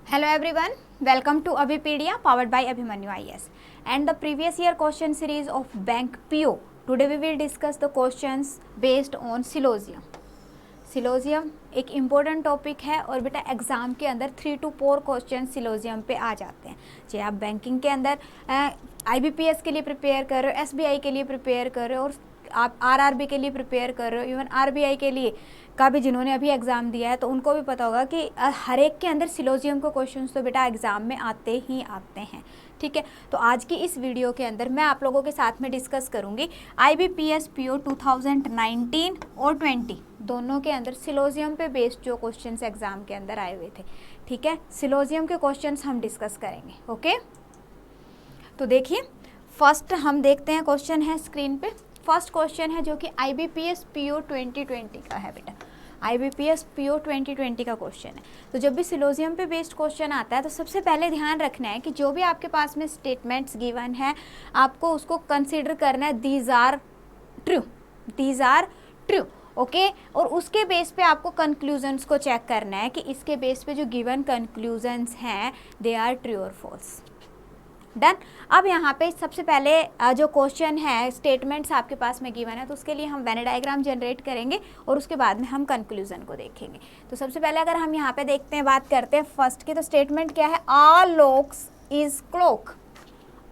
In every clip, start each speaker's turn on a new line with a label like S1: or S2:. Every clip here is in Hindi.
S1: Hello everyone, welcome to Abhipedia powered by Abhimanyu IAS and the previous year question series of Bank PO. Today we will discuss the questions based on Syllogism. Syllogism एक इम्पोर्टेंट टॉपिक है और बेटा एग्ज़ाम के अंदर 3 to 4 क्वेश्चन सिलोजियम पे आ जाते हैं। चाहे आप बैंकिंग के अंदर IBPS के लिए प्रिपेयर कर रहे हो, SBI के लिए प्रिपेयर कर रहे हो और आप RRB के लिए प्रिपेयर कर रहे हो, इवन RBI के लिए का भी जिन्होंने अभी एग्ज़ाम दिया है तो उनको भी पता होगा कि हर एक के अंदर सिलोजियम के क्वेश्चंस तो बेटा एग्ज़ाम में आते ही आते हैं। ठीक है, तो आज की इस वीडियो के अंदर मैं आप लोगों के साथ में डिस्कस करूंगी IBPS PO 2019 और 20 दोनों के अंदर सिलोजियम पे बेस्ड जो क्वेश्चंस एग्ज़ाम के अंदर आए हुए थे। ठीक है, सिलोजियम के क्वेश्चंस हम डिस्कस करेंगे। ओके, तो देखिए फर्स्ट हम देखते हैं क्वेश्चन है स्क्रीन पे। फर्स्ट क्वेश्चन है जो कि IBPS PO 2020 का है बेटा। IBPS PO 2020 का क्वेश्चन है। तो जब भी सिलोजियम पे बेस्ड क्वेश्चन आता है तो सबसे पहले ध्यान रखना है कि जो भी आपके पास में स्टेटमेंट्स गिवन है आपको उसको कंसिडर करना है दीज आर ट्रू। ओके, और उसके बेस पे आपको कंक्लूजन्स को चेक करना है कि इसके बेस पे जो गिवन कंक्लूजन्स हैं दे आर ट्रू और फॉल्स। डन। अब यहाँ पे सबसे पहले जो क्वेश्चन है स्टेटमेंट्स आपके पास में गिवन है तो उसके लिए हम वेन डायग्राम जनरेट करेंगे और उसके बाद में हम कंक्लूजन को देखेंगे। तो सबसे पहले अगर हम यहाँ पे देखते हैं, बात करते हैं फर्स्ट की, तो स्टेटमेंट क्या है, all locks is clock.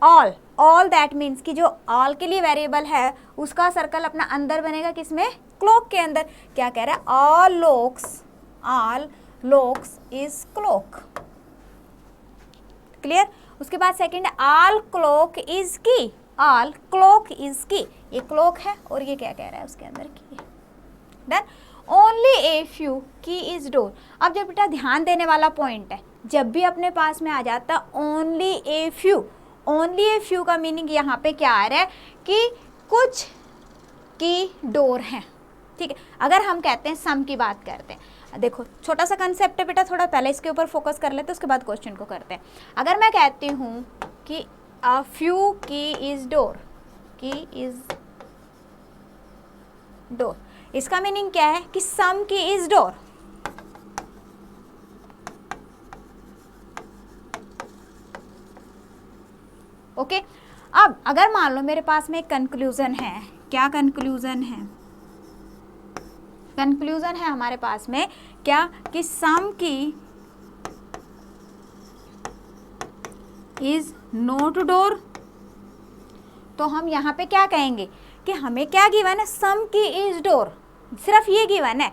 S1: All that means कि जो ऑल के लिए वेरिएबल है उसका सर्कल अपना अंदर बनेगा किसमें, क्लोक के अंदर। क्या कह रहा है, all locks is clock. Clear. उसके बाद second, all clock is key. All clock is key, ये क्लोक है और ये क्या कह रहा है उसके अंदर की है। डन। ओनली ए फ्यू की इज डोर। अब जब बेटा ध्यान देने वाला पॉइंट है, जब भी अपने पास में आ जाता ओनली ए फ्यू का मीनिंग यहाँ पे क्या आ रहा है कि कुछ की डोर है। ठीक है, अगर हम कहते हैं सम की बात करते हैं, देखो छोटा सा कंसेप्ट है बेटा, थोड़ा पहले इसके ऊपर फोकस कर लेते हैं उसके बाद क्वेश्चन को करते हैं। अगर मैं कहती हूँ कि अ फ्यू की इज डोर, इसका मीनिंग क्या है कि सम की इज डोर। ओके, अब अगर मान लो मेरे पास में एक कंक्लूजन है, क्या कंक्लूजन है, कंक्लूजन है हमारे पास में क्या कि सम की इज नॉट डोर, तो हम यहाँ पे क्या कहेंगे कि हमें क्या गिवन है, सम की इज डोर, सिर्फ ये गिवन है।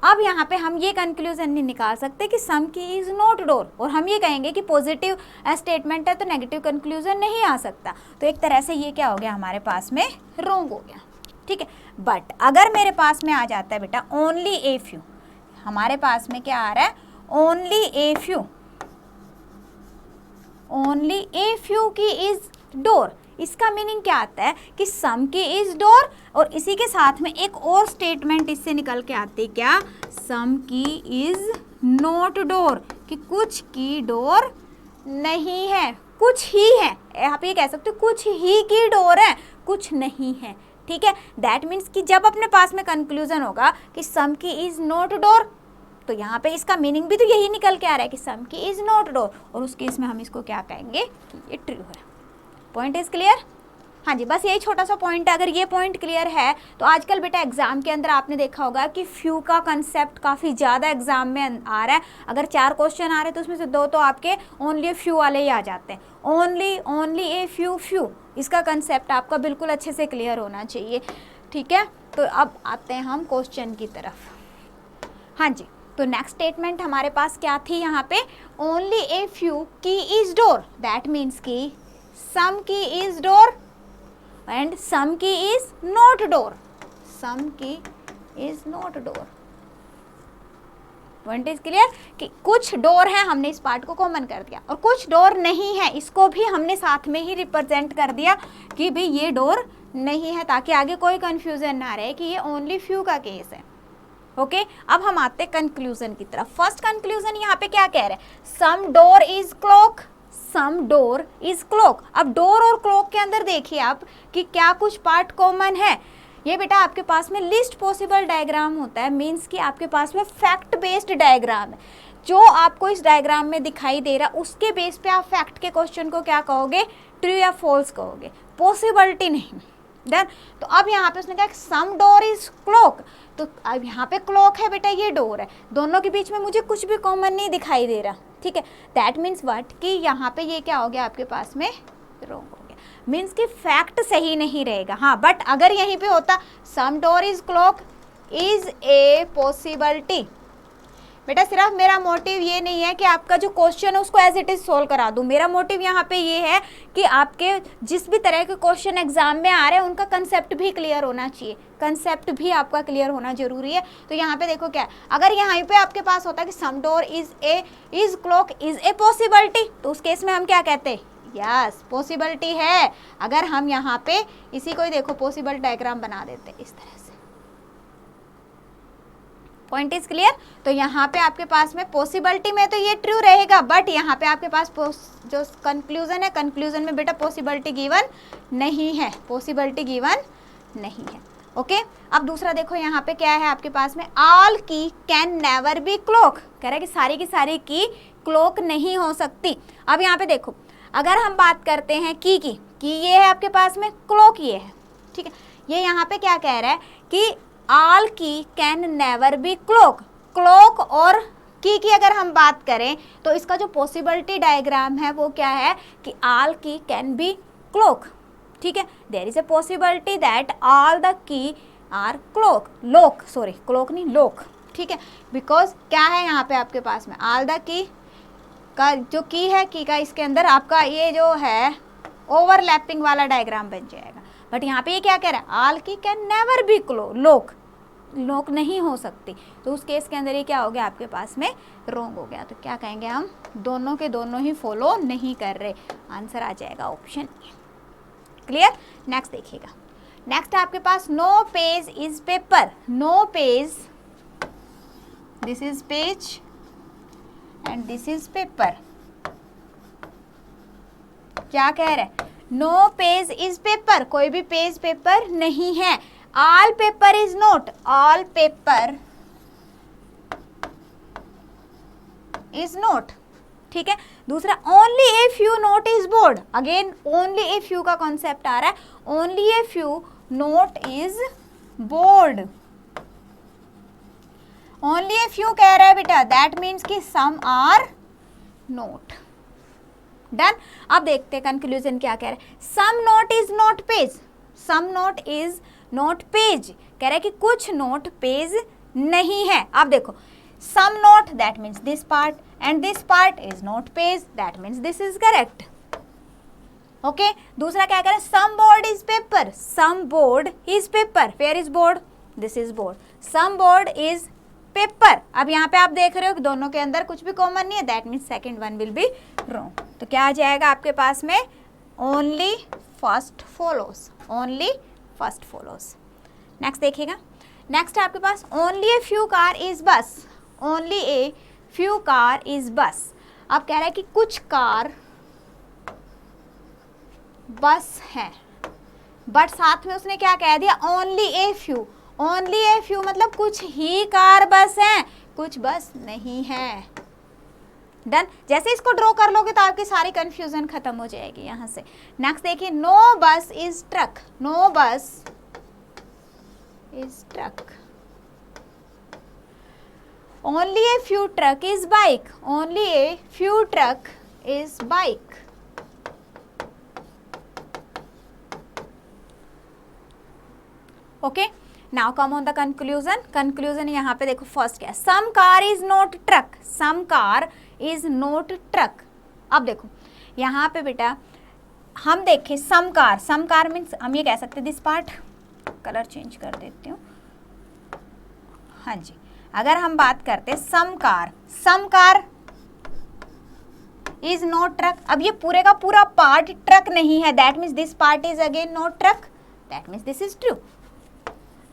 S1: अब यहाँ पे हम ये कंक्लूजन नहीं निकाल सकते कि सम की इज नॉट डोर, और हम ये कहेंगे कि पॉजिटिव स्टेटमेंट है तो नेगेटिव कंक्लूजन नहीं आ सकता। तो एक तरह से ये क्या हो गया हमारे पास में, रॉन्ग हो गया। ठीक है, बट अगर मेरे पास में आ जाता है बेटा ओनली ए फ्यू, हमारे पास में क्या आ रहा है, ओनली ए फ्यू की इज डोर, इसका मीनिंग क्या आता है कि सम की इज डोर, और इसी के साथ में एक और स्टेटमेंट इससे निकल के आती है, क्या, सम की इज नॉट डोर, कि कुछ की डोर नहीं है, कुछ ही है। आप ये कह सकते हो कुछ ही की डोर है, कुछ नहीं है। ठीक है, दैट मीन्स कि जब अपने पास में कंक्लूजन होगा कि सम की इज नॉट डोर, तो यहाँ पे इसका मीनिंग भी तो यही निकल के आ रहा है कि सम की इज नॉट डोर, और उस केस में हम इसको क्या कहेंगे कि ये ट्रू है। Point is clear. हाँ जी, बस यही छोटा सा पॉइंट है। अगर ये पॉइंट क्लियर है तो आजकल बेटा एग्जाम के अंदर आपने देखा होगा कि फ्यू का कंसेप्ट काफ़ी ज़्यादा एग्जाम में आ रहा है। अगर 4 क्वेश्चन आ रहे हैं तो उसमें से 2 तो आपके ओनली फ्यू वाले ही आ जाते हैं। ओनली ए फ्यू, इसका कंसेप्ट आपका बिल्कुल अच्छे से क्लियर होना चाहिए। ठीक है, तो अब आते हैं हम क्वेश्चन की तरफ। हाँ जी, तो नेक्स्ट स्टेटमेंट हमारे पास क्या थी यहाँ पे, ओनली ए फ्यू की इज डोर, दैट मीन्स की सम की इज डोर एंड सम की is not door, point is clear कि कुछ डोर है, हमने इस पार्ट को कॉमन कर दिया, और कुछ डोर नहीं है, इसको भी हमने साथ में ही रिप्रेजेंट कर दिया कि भाई ये डोर नहीं है, ताकि आगे कोई कंफ्यूजन ना रहे कि ये ओनली फ्यू का केस है। ओके, अब हम आते हैं कंक्लूजन की तरफ। फर्स्ट कंक्लूजन यहाँ पे क्या कह रहे हैं, सम डोर इज क्लोक। अब डोर और क्लोक के अंदर देखिए आप कि क्या कुछ पार्ट कॉमन है। ये बेटा आपके पास में लिस्ट पॉसिबल डायग्राम होता है, मीन्स कि आपके पास में फैक्ट बेस्ड डायग्राम है। जो आपको इस डायग्राम में दिखाई दे रहा उसके बेस पे आप फैक्ट के क्वेश्चन को क्या कहोगे, ट्रू या फॉल्स कहोगे, पॉसिबिलिटी नहीं। डन। तो अब यहाँ पे उसने कहा सम डोर इज क्लोक, तो अब यहाँ पे क्लोक है बेटा, ये डोर है, दोनों के बीच में मुझे कुछ भी कॉमन नहीं दिखाई दे रहा, ठीक है। दैट मीन्स व्हाट कि यहाँ पे ये क्या हो गया आपके पास में, रॉन्ग हो गया, मीन्स कि फैक्ट सही नहीं रहेगा। हाँ, बट अगर यहीं पे होता some door is clock is a possibility, बेटा सिर्फ मेरा मोटिव ये नहीं है कि आपका जो क्वेश्चन है उसको एज इट इज सोल्व करा दूं, मेरा मोटिव यहाँ पे ये है कि आपके जिस भी तरह के क्वेश्चन एग्जाम में आ रहे हैं उनका कंसेप्ट भी क्लियर होना चाहिए, कंसेप्ट भी आपका क्लियर होना जरूरी है। तो यहाँ पे देखो क्या है, अगर यहाँ पे आपके पास होता कि some door is clock is a possibility, तो उस केस में हम क्या कहते, यस पॉसिबिलिटी है। अगर हम यहाँ पे इसी को ही देखो पॉसिबल डायग्राम बना देते इस तरह से, पॉइंट इज क्लियर। तो यहाँ पे आपके पास में पॉसिबिलिटी में तो ये ट्रू रहेगा, बट यहाँ पे आपके पास जो कंक्लूजन है, कंक्लूजन में बेटा पॉसिबिलिटी गिवन नहीं है, पॉसिबिलिटी गिवन नहीं है। ओके, अब दूसरा देखो यहाँ पे क्या है आपके पास में, all key can never be cloak, कह रहा है कि सारी की सारी की क्लोक नहीं हो सकती। अब यहाँ पे देखो, अगर हम बात करते हैं की ये है आपके पास में, क्लोक ये है, ठीक है। ये यहाँ पे क्या कह रहा है कि all key can never be clock, clock और की अगर हम बात करें तो इसका जो पॉसिबिलिटी डायग्राम है वो क्या है कि all key can be clock, ठीक है। There is a possibility that all the key are clock, lock, sorry clock नहीं लोक, ठीक है। बिकॉज क्या है यहाँ पे आपके पास में, ऑल द की का जो की है, की का इसके अंदर आपका ये जो है ओवरलैपिंग वाला डायग्राम बन जाएगा। बट यहाँ पे ये क्या कह रहा है, all key can never B लोक, लोक नहीं हो सकती, तो उस केस के अंदर ये क्या हो गया आपके पास में, रॉन्ग हो गया। तो क्या कहेंगे हम, दोनों के दोनों ही फॉलो नहीं कर रहे, आंसर आ जाएगा ऑप्शन ए। क्लियर। नेक्स्ट देखिएगा, नेक्स्ट आपके पास no page is paper, no page, this is page and this is paper. क्या कह रहे हैं, नो पेज इज पेपर, कोई भी पेज पेपर नहीं है। All paper is note, all paper is note, ठीक है। दूसरा only a few note is board, again only a few का कॉन्सेप्ट आ रहा है, only a few note is board, only a few कह रहा है बेटा, दैट मीन्स कि सम आर नोट। डन। अब देखते हैं कंक्लूजन क्या कह रहा है, some note is not page, some note is not page, कह रहा है कि कुछ नोट पेज नहीं है। अब देखो some note that means this part and this part is not page, that means this is correct. Okay, दूसरा क्या कह रहा है, some board is paper, some board is paper, where is board, this is board, some board is paper. अब यहाँ पे आप देख रहे हो कि दोनों के अंदर कुछ भी कॉमन नहीं है, that means second one will be wrong. तो क्या आ जाएगा आपके पास में, only first follows, only first follows. Next देखिएगा, नेक्स्ट आपके पास only a few car is bus, only a few car is bus. अब कह रहा है कि कुछ कार बस है, बट साथ में उसने क्या कह दिया, only a few, only a few मतलब कुछ ही कार बस हैं, कुछ बस नहीं है। डन। जैसे इसको ड्रॉ कर लोगे तो आपकी सारी कंफ्यूजन खत्म हो जाएगी यहाँ से। नेक्स्ट देखिए, no bus is truck, no bus is truck, only a few truck is bike, only a few truck is bike. Okay, now come on the conclusion. Conclusion यहाँ पे देखो, फर्स्ट क्या है, some car is not truck, some car is not truck. अब देखो यहाँ पे बेटा हम देखें सम कार मीन्स हम ये कह सकते हैं दिस पार्ट, कलर चेंज कर देती हूँ, हाँ जी। अगर हम बात करते हैं सम कार इज नॉट ट्रक, अब ये पूरे का पूरा पार्ट ट्रक नहीं है, that means this part is again not truck, that means this is true.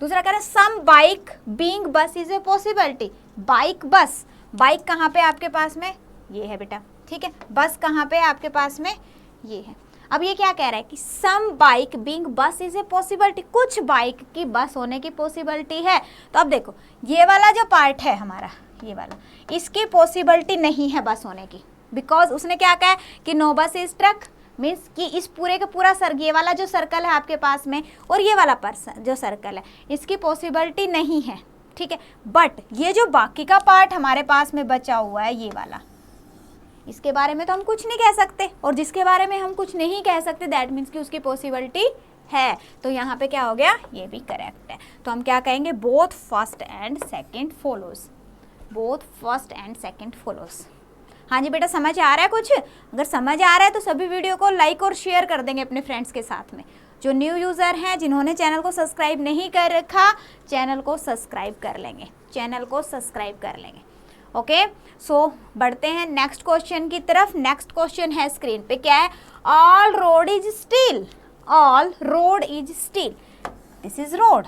S1: दूसरा कह रहा है सम बाइक बीइंग बस इज ए पॉसिबिलिटी, बाइक बस, बाइक कहाँ पे आपके पास में, ये है बेटा, ठीक है। बस कहाँ पे आपके पास में, ये है। अब ये क्या कह रहा है कि सम बाइक बीइंग बस इज ए पॉसिबिलिटी, कुछ बाइक की बस होने की पॉसिबिलिटी है। तो अब देखो ये वाला जो पार्ट है हमारा, ये वाला, इसकी पॉसिबिलिटी नहीं है बस होने की, बिकॉज उसने क्या कहा है कि no bus is truck, means कि इस पूरे का पूरा ये वाला जो सर्कल है आपके पास में और ये वाला पर्सन जो सर्कल है इसकी पॉसिबिलिटी नहीं है, ठीक है। बट ये जो बाकी का पार्ट हमारे पास में बचा हुआ है ये वाला, इसके बारे में तो हम कुछ नहीं कह सकते, और जिसके बारे में हम कुछ नहीं कह सकते दैट मीन्स कि उसकी पॉसिबिलिटी है। तो यहाँ पे क्या हो गया, ये भी करेक्ट है। तो हम क्या कहेंगे, both first and second follows, both first and second follows. हाँ जी बेटा, समझ आ रहा है कुछ? अगर समझ आ रहा है तो सभी वीडियो को लाइक और शेयर कर देंगे अपने फ्रेंड्स के साथ में। जो न्यू यूज़र हैं, जिन्होंने चैनल को सब्सक्राइब नहीं कर रखा, चैनल को सब्सक्राइब कर लेंगे, चैनल को सब्सक्राइब कर लेंगे। ओके, सो बढ़ते हैं नेक्स्ट क्वेश्चन की तरफ। नेक्स्ट क्वेश्चन है स्क्रीन पे, क्या है, all road is steel, all road is steel, this is road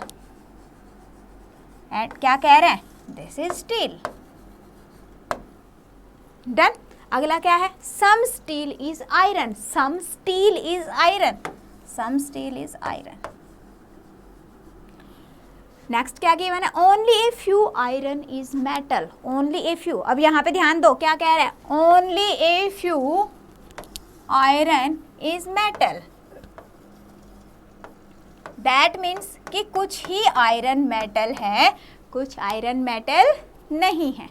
S1: and क्या कह रहे हैं, दिस इज स्टील। डन। अगला क्या है, some steel is iron, some steel is iron, some steel is iron. Next क्या किया मैंने, only a few iron is metal, only a few. अब यहाँ पे ध्यान दो क्या कह रहा है, only a few iron is metal, that means कि कुछ ही आयरन मेटल है, कुछ आयरन मेटल नहीं है।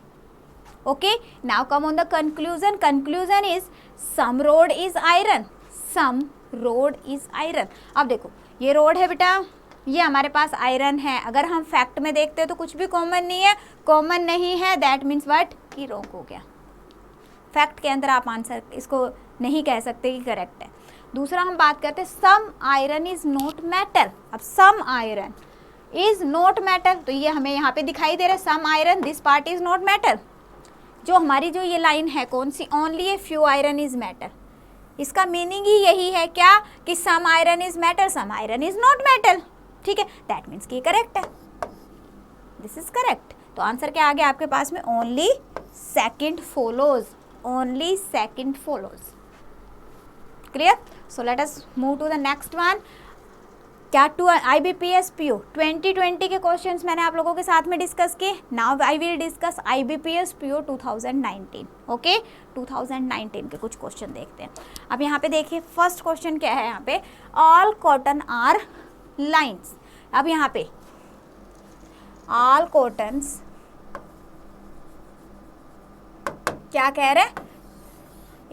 S1: Okay, now come on the conclusion. Conclusion is some rod is iron, some rod is iron. अब देखो ये रोड है बेटा, ये हमारे पास आयरन है। अगर हम फैक्ट में देखते हैं तो कुछ भी कॉमन नहीं है, कॉमन नहीं है दैट मीन्स व्हाट, कि रॉन्ग हो गया। फैक्ट के अंदर आप आंसर इसको नहीं कह सकते कि करेक्ट है। दूसरा हम बात करते हैं some iron is not metal. अब some iron is not metal, तो ये हमें यहाँ पे दिखाई दे रहा है, some iron this part is not metal. जो हमारी जो ये लाइन है कौन सी, only a few iron is metal, इसका मीनिंग ही यही है क्या, कि some iron is metal, some iron is not metal, ठीक है। दैट मीन्स कि करेक्ट है, दिस इज करेक्ट। तो आंसर क्या आ गया आपके पास में, only second follows, only second follows. Clear? So let us move to the next one. क्या टू IBPS PO 2020 के क्वेश्चंस मैंने आप लोगों के साथ में डिस्कस किए। Now I will discuss IBPS PO 2019। Okay, 2019 के कुछ क्वेश्चन देखते हैं। अब यहाँ पे देखिए फर्स्ट क्वेश्चन क्या है, यहाँ पे ऑल कॉटन आर लाइन्स। अब यहाँ पे ऑल कॉटन्स क्या कह रहे हैं,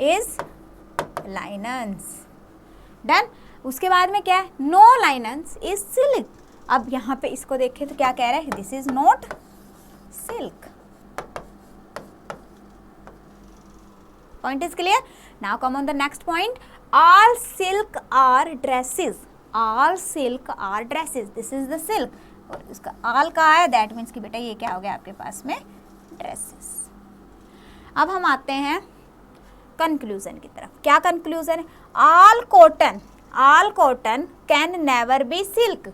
S1: इज लाइनन्स। डन। उसके बाद में क्या है, नो लाइनन्स इज सिल्क। अब यहाँ पे इसको देखें तो क्या कह रहा है, this is not silk. Point is clear? Now come on the next point, all silk are dresses, all silk are dresses, this is the silk. और इसका ऑल का आया दैट मीन्स कि बेटा ये क्या हो गया आपके पास में, ड्रेसेस। अब हम आते हैं कंक्लूजन की तरफ। क्या कंक्लूजन है, all cotton, all cotton can never B silk.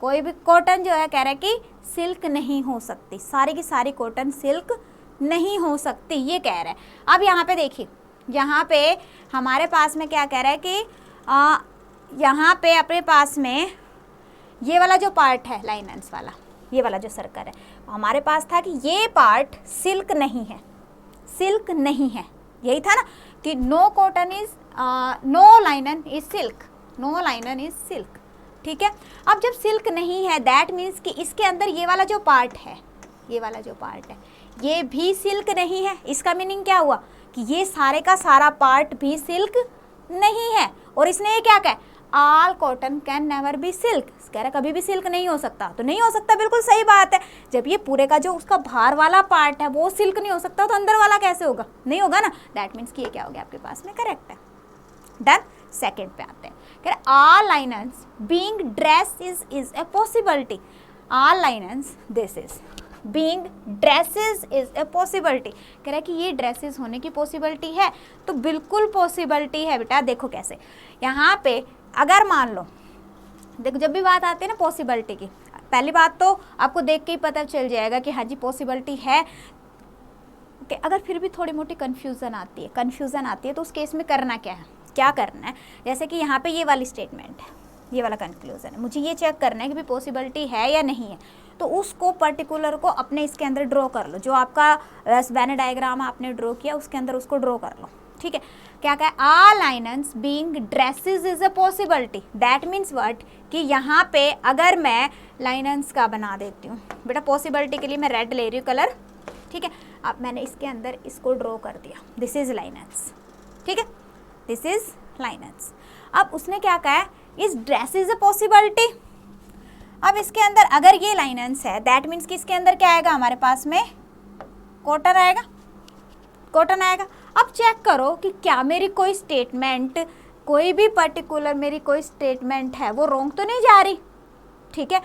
S1: कोई भी कॉटन जो है कह रहा है कि सिल्क नहीं हो सकती, सारी की सारी कॉटन सिल्क नहीं हो सकती, ये कह रहा है। अब यहाँ पे देखिए, यहाँ पे हमारे पास में क्या कह रहा है कि यहाँ पे अपने पास में ये वाला जो पार्ट है लाइनन्स वाला, ये वाला जो सर्कल है, हमारे पास था कि ये पार्ट सिल्क नहीं है, सिल्क नहीं है, यही था ना कि no cotton is no linen is silk, no linen is silk, ठीक है। अब जब सिल्क नहीं है दैट मीन्स कि इसके अंदर ये वाला जो पार्ट है, ये वाला जो पार्ट है ये भी सिल्क नहीं है। इसका मीनिंग क्या हुआ कि ये सारे का सारा पार्ट भी सिल्क नहीं है। और इसने ये क्या कहा, all cotton can never B silk, कह रहा कभी भी सिल्क नहीं हो सकता, तो नहीं हो सकता, बिल्कुल सही बात है। जब ये पूरे का जो उसका बाहर वाला पार्ट है वो सिल्क नहीं हो सकता तो अंदर वाला कैसे होगा, नहीं होगा ना। दैट मीन्स कि ये क्या हो गया आपके पास में, करेक्ट है। डन। सेकेंड पे आते हैं, कह रहे all linens being dress is a possibility, all linens this is being dresses is a possibility. कह रहा है कि ये ड्रेसेस होने की पॉसिबिलिटी है, तो बिल्कुल पॉसिबिलिटी है बेटा। देखो कैसे, यहाँ पे अगर मान लो, देखो जब भी बात आती है ना पॉसिबिलिटी की, पहली बात तो आपको देख के ही पता चल जाएगा कि हाँ जी पॉसिबिलिटी है। कि अगर फिर भी थोड़ी मोटी कन्फ्यूज़न आती है, तो उस केस में करना क्या है, क्या करना है, जैसे कि यहाँ पे ये वाली स्टेटमेंट है, ये वाला कंक्लूजन है, मुझे ये चेक करना है कि भी पॉसिबिलिटी है या नहीं है। तो उसको पर्टिकुलर को अपने इसके अंदर ड्रॉ कर लो, जो आपका वेन डायग्राम आपने ड्रॉ किया उसके अंदर उसको ड्रॉ कर लो, ठीक है। क्या कहा, all linens being dresses is a possibility, that means what, कि यहाँ पे अगर मैं लाइनेंस का बना देती हूँ बेटा, पॉसिबिलिटी के लिए मैं रेड ले रही हूँ कलर, ठीक है। अब मैंने इसके अंदर इसको ड्रॉ कर दिया, दिस इज लाइनेंस, ठीक है, दिस इज लाइनेंस। अब उसने क्या कहा है, इस ड्रेस इज अ पॉसिबिलिटी। अब इसके अंदर अगर ये लाइनेंस है, दैट मीन्स कि इसके अंदर क्या आएगा, हमारे पास में कॉटन आएगा, कॉटन आएगा। अब चेक करो कि क्या मेरी कोई स्टेटमेंट, कोई भी पर्टिकुलर मेरी कोई स्टेटमेंट है वो रॉन्ग तो नहीं जा रही, ठीक है,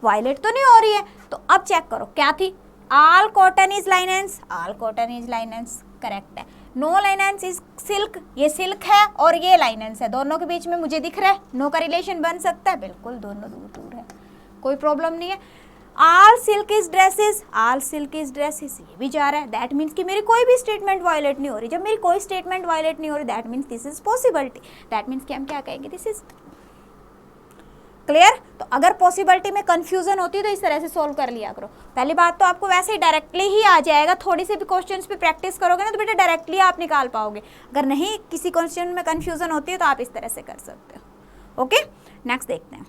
S1: वायलेट तो नहीं हो रही है। तो अब चेक करो क्या थी, all cotton is linens, all cotton is linens, correct है। नो लाइनेंस इज सिल्क, ये सिल्क है और ये लाइनेंस है, दोनों के बीच में मुझे दिख रहा है, नो का रिलेशन बन सकता है, बिल्कुल दोनों दूर दूर है, कोई प्रॉब्लम नहीं है। All silk is dresses, all silk is dresses, ये भी जा रहा है, दैट मीन्स कि मेरी कोई भी स्टेटमेंट वायलेट नहीं हो रही। जब मेरी कोई स्टेटमेंट वायलेट नहीं हो रही, that means this is possibility, that means कि हम क्या कहेंगे, दिस इज क्लियर। तो अगर पॉसिबिलिटी में कंफ्यूजन होती है तो इस तरह से सोल्व कर लिया करो। पहली बात तो आपको वैसे ही डायरेक्टली ही आ जाएगा, थोड़ी सी भी क्वेश्चंस पे प्रैक्टिस करोगे ना तो बेटा डायरेक्टली आप निकाल पाओगे। अगर नहीं किसी क्वेश्चन में कंफ्यूजन होती है तो आप इस तरह से कर सकते हो। ओके, नेक्स्ट देखते हैं।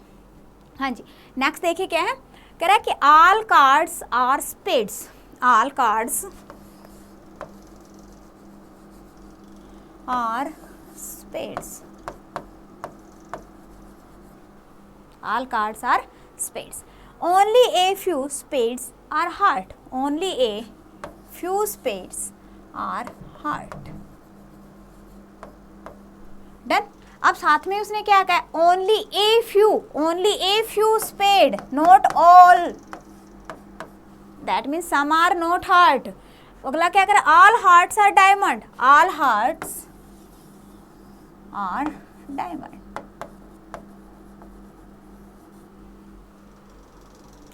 S1: हाँ जी, नेक्स्ट देखिए क्या है, कह रहा है कि all cards are spades, all cards are spades, all cards are spades, only a few spades are heart, only a few spades are heart, done। अब साथ में उसने क्या कहा, only a few spade, not all, that means some are not heart। अगला क्या करे, all hearts are diamond, all hearts are diamond,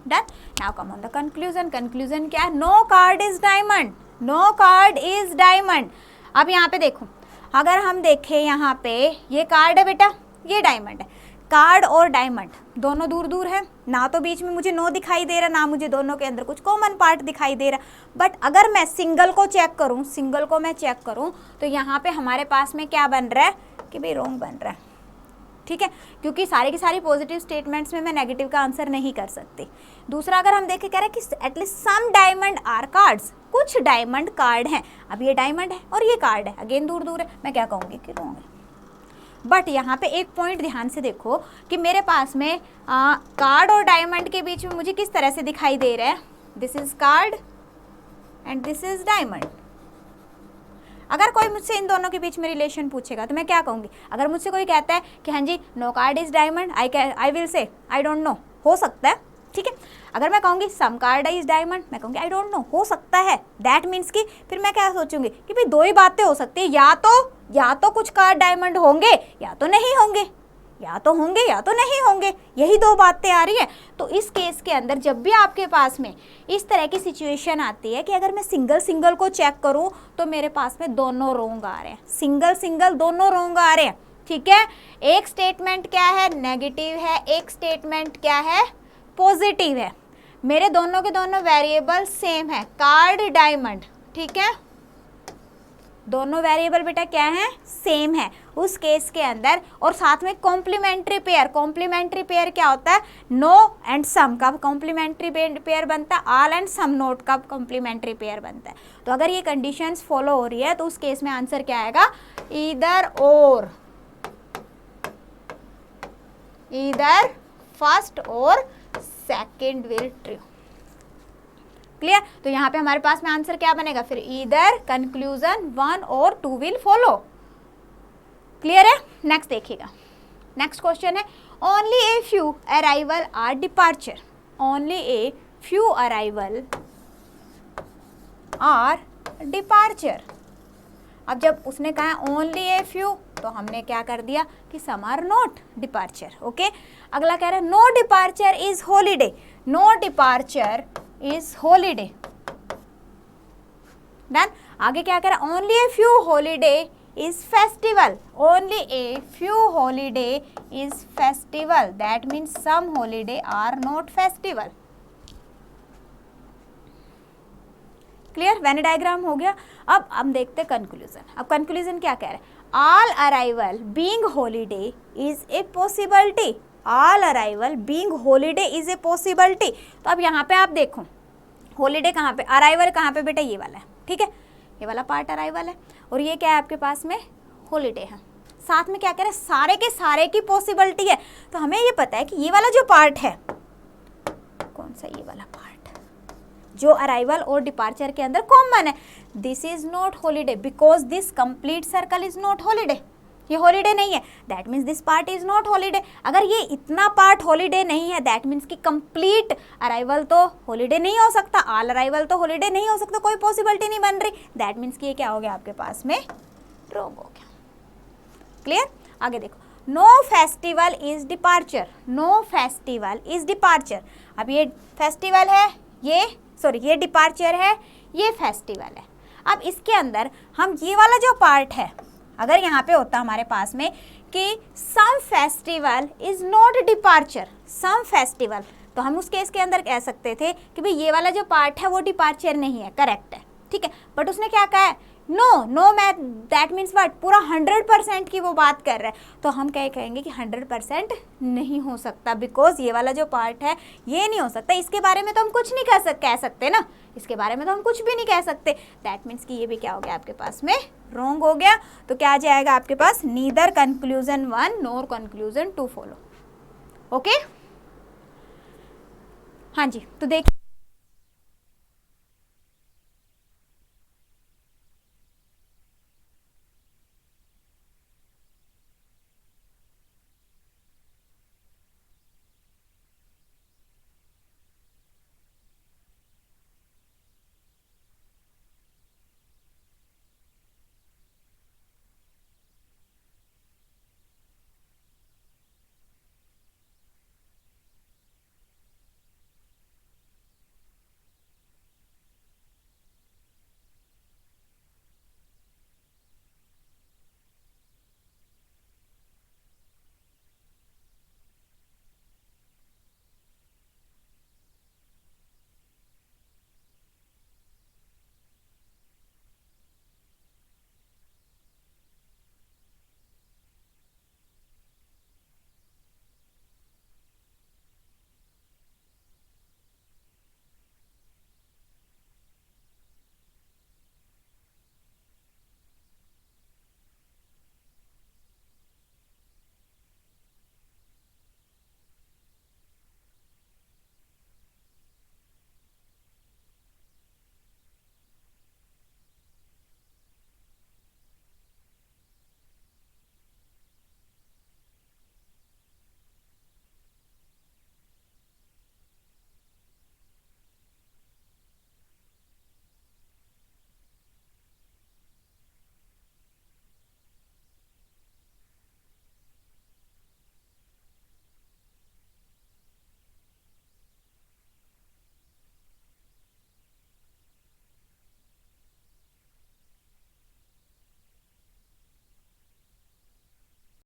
S1: done। now come on the conclusion, conclusion क्या है, no card is diamond, no card is diamond। अब यहाँ पे देखो, अगर हम देखें यहाँ पे ये कार्ड है बेटा, ये डायमंड है, कार्ड और डायमंड दोनों दूर दूर है ना, तो बीच में मुझे नो दिखाई दे रहा, ना मुझे दोनों के अंदर कुछ कॉमन पार्ट दिखाई दे रहा। बट अगर मैं सिंगल को चेक करूँ, सिंगल को मैं चेक करूँ तो यहाँ पे हमारे पास में क्या बन रहा है कि भाई रॉन्ग बन रहा है, ठीक है, क्योंकि सारी की सारी पॉजिटिव स्टेटमेंट्स में मैं नेगेटिव का आंसर नहीं कर सकती। दूसरा अगर हम देखें, कह रहे हैं कि at least some diamond are cards, कुछ डायमंड कार्ड हैं। अब ये डायमंड है और ये कार्ड है, अगेन दूर दूर है, मैं क्या कहूँगी कि रॉन्ग है। बट यहाँ पे एक पॉइंट ध्यान से देखो कि मेरे पास में कार्ड और डायमंड के बीच में मुझे किस तरह से दिखाई दे रहा है, this is called and this is diamond. अगर कोई मुझसे इन दोनों के बीच में रिलेशन पूछेगा तो मैं क्या कहूँगी, अगर मुझसे कोई कहता है कि हाँ जी no card is diamond, I will say I don't know, हो सकता है, ठीक है। अगर मैं कहूँगी सम कार्ड इज डायमंड, मैं कहूँगी आई डोंट नो, हो सकता है, दैट मीन्स कि फिर मैं क्या सोचूंगी कि भाई दो ही बातें हो सकती है, या तो कुछ कार्ड डायमंड होंगे या तो नहीं होंगे, या तो होंगे या तो नहीं होंगे, यही दो बातें आ रही है। तो इस केस के अंदर जब भी आपके पास में इस तरह की सिचुएशन आती है कि अगर मैं सिंगल सिंगल को चेक करूं तो मेरे पास में दोनों रॉन्ग आ रहे हैं, सिंगल सिंगल दोनों रॉन्ग आ रहे हैं, ठीक है। एक स्टेटमेंट क्या है, नेगेटिव है, एक स्टेटमेंट क्या है, पॉजिटिव है। मेरे दोनों के दोनों वेरिएबल सेम है, कार्ड डायमंड, ठीक है, दोनों वेरिएबल बेटा क्या है, सेम है उस केस के अंदर। और साथ में कॉम्प्लीमेंट्री पेयर, कॉम्प्लीमेंट्री पेयर क्या होता है, नो एंड सम का कॉम्प्लीमेंट्री पेयर बनता है, ऑल एंड सम नोट का कॉम्प्लीमेंट्री पेयर बनता है। तो अगर ये कंडीशंस फॉलो हो रही है तो उस केस में आंसर क्या आएगा, ईदर और, ईदर फर्स्ट और सेकंड विल ट्रू, क्लियर। तो यहाँ पे हमारे पास में आंसर क्या बनेगा फिर, ईदर कंक्लूजन 1 और 2 विल फॉलो, क्लियर है। नेक्स्ट देखिएगा, नेक्स्ट क्वेश्चन है, only a few arrival are departure, only a few arrival are departure. अब जब उसने कहा ओनली ए फ्यू तो हमने क्या कर दिया कि some are not departure, okay. अगला कह रहा है no departure is holiday, no departure is holiday, done. आगे क्या कह रहा है, only a few holiday is festival, only a few holiday is festival, that means some holiday are not festival, clear, Venn diagram हो गया। अब हम देखते हैं कंक्लूजन। अब कंक्लूजन क्या कह रहे हैं, all arrival being holiday is a possibility, all arrival being holiday is a possibility. तो अब यहाँ पे आप देखो हॉलीडे कहाँ पे, अराइवल कहाँ पे बेटा, ये वाला है, ठीक है, ये वाला पार्ट अराइवल है और ये क्या है आपके पास में हॉलीडे है। साथ में क्या कह रहे हैं, सारे के सारे की पॉसिबिलिटी है। तो हमें ये पता है कि ये वाला जो पार्ट है, कौन सा, ये वाला पार्ट जो अराइवल और डिपार्चर के अंदर कॉमन है, this is not holiday because this complete circle is not holiday, ये हॉलीडे नहीं है, that means this part is not holiday. अगर ये इतना पार्ट हॉलीडे नहीं है दैट मीन्स कि कंप्लीट अराइवल तो हॉलीडे नहीं हो सकता, ऑल अराइवल तो हॉलीडे नहीं हो सकता, कोई पॉसिबिलिटी नहीं बन रही, दैट मीन्स कि ये क्या हो गया आपके पास में, रॉन्ग हो गया। क्लियर, आगे देखो, no festival is departure, no festival is departure. अब ये फेस्टिवल है, ये डिपार्चर है, ये फेस्टिवल है। अब इसके अंदर हम ये वाला जो पार्ट है, अगर यहाँ पे होता हमारे पास में कि some festival is not departure, some festival, तो हम उस केस के अंदर कह सकते थे कि भाई ये वाला जो पार्ट है वो डिपार्चर नहीं है, करेक्ट है, ठीक है। बट उसने क्या कहा है, no math, that means what, पूरा 100% की वो बात कर रहा है। तो हम क्या कहेंगे कि 100% नहीं हो सकता, बिकॉज ये वाला जो पार्ट है ये नहीं हो सकता, इसके बारे में तो हम कुछ नहीं कह सकते ना, इसके बारे में तो हम कुछ भी नहीं कह सकते, दैट मीन्स कि ये भी क्या हो गया आपके पास में, रॉन्ग हो गया। तो क्या आ जाएगा आपके पास, नीदर कंक्लूजन 1 नोर कंक्लूजन 2 फॉलो। ओके, हाँ जी, तो देखिए